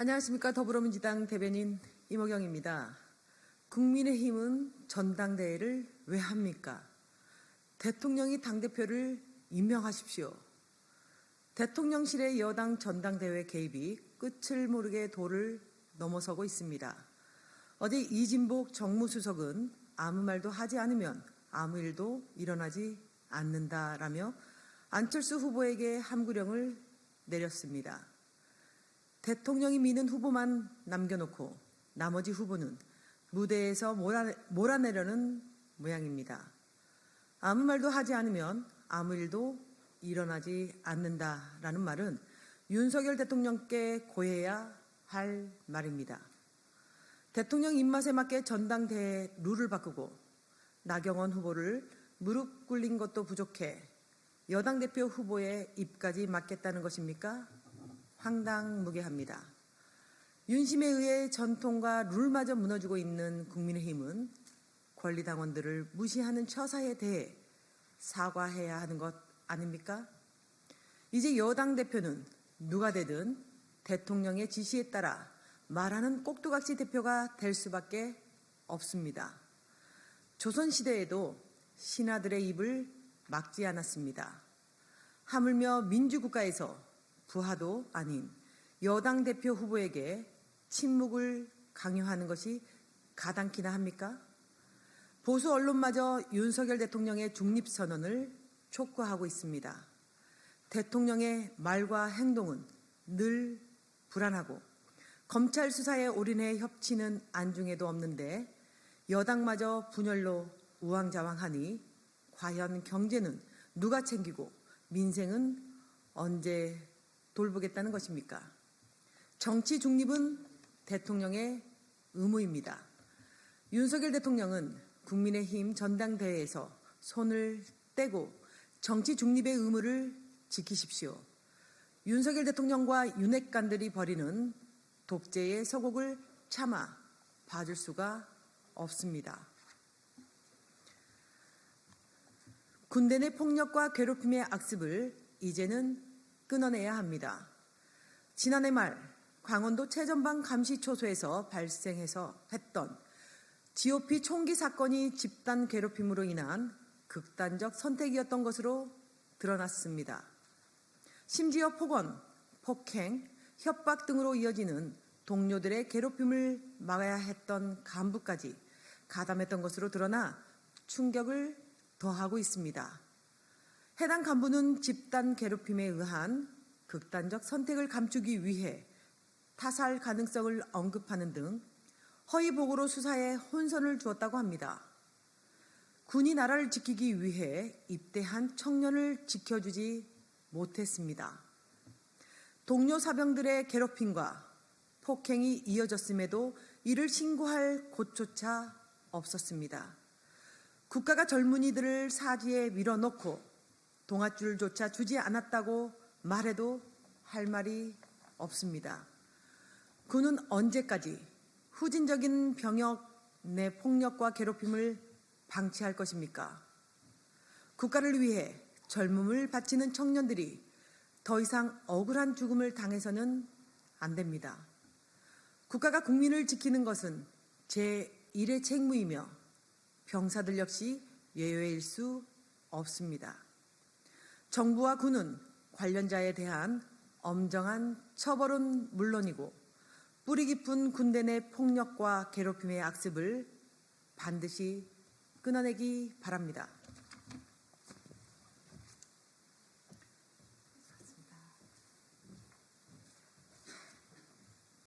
안녕하십니까. 더불어민주당 대변인 이모경입니다. 국민의힘은 전당대회를 왜 합니까? 대통령이 당대표를 임명하십시오. 대통령실의 여당 전당대회 개입이 끝을 모르게 도를 넘어서고 있습니다. 어제 이진복 정무수석은 아무 말도 하지 않으면 아무 일도 일어나지 않는다라며 안철수 후보에게 함구령을 내렸습니다. 대통령이 미는 후보만 남겨놓고 나머지 후보는 무대에서 몰아내려는 모양입니다. 아무 말도 하지 않으면 아무 일도 일어나지 않는다라는 말은 윤석열 대통령께 고해야 할 말입니다. 대통령 입맛에 맞게 전당대회 룰을 바꾸고 나경원 후보를 무릎 꿇린 것도 부족해 여당 대표 후보의 입까지 막겠다는 것입니까? 황당무계합니다. 윤심에 의해 전통과 룰마저 무너지고 있는 국민의힘은 권리당원들을 무시하는 처사에 대해 사과해야 하는 것 아닙니까? 이제 여당 대표는 누가 되든 대통령의 지시에 따라 말하는 꼭두각시 대표가 될 수밖에 없습니다. 조선시대에도 신하들의 입을 막지 않았습니다. 하물며 민주국가에서 부하도 아닌 여당 대표 후보에게 침묵을 강요하는 것이 가당키나 합니까? 보수 언론마저 윤석열 대통령의 중립선언을 촉구하고 있습니다. 대통령의 말과 행동은 늘 불안하고 검찰 수사에 올인해 협치는 안중에도 없는데 여당마저 분열로 우왕좌왕하니 과연 경제는 누가 챙기고 민생은 언제 돌보겠다는 것입니까? 정치 중립은 대통령의 의무입니다. 윤석열 대통령은 국민의힘 전당대회에서 손을 떼고 정치 중립의 의무를 지키십시오. 윤석열 대통령과 윤핵관들이 벌이는 독재의 서곡을 참아 봐줄 수가 없습니다. 군대 내 폭력과 괴롭힘의 악습을 이제는 끊어내야 합니다. 지난해 말 강원도 최전방 감시초소에서 발생했던 GOP 총기 사건이 집단 괴롭힘으로 인한 극단적 선택이었던 것으로 드러났습니다. 심지어 폭언, 폭행, 협박 등으로 이어지는 동료들의 괴롭힘을 막아야 했던 간부까지 가담했던 것으로 드러나 충격을 더하고 있습니다. 해당 간부는 집단 괴롭힘에 의한 극단적 선택을 감추기 위해 타살 가능성을 언급하는 등 허위 보고로 수사에 혼선을 주었다고 합니다. 군이 나라를 지키기 위해 입대한 청년을 지켜주지 못했습니다. 동료 사병들의 괴롭힘과 폭행이 이어졌음에도 이를 신고할 곳조차 없었습니다. 국가가 젊은이들을 사지에 밀어넣고 동아줄조차 주지 않았다고 말해도 할 말이 없습니다. 군은 언제까지 후진적인 병역 내 폭력과 괴롭힘을 방치할 것입니까? 국가를 위해 젊음을 바치는 청년들이 더 이상 억울한 죽음을 당해서는 안 됩니다. 국가가 국민을 지키는 것은 제1의 책무이며 병사들 역시 예외일 수 없습니다. 정부와 군은 관련자에 대한 엄정한 처벌은 물론이고 뿌리 깊은 군대 내 폭력과 괴롭힘의 악습을 반드시 끊어내기 바랍니다.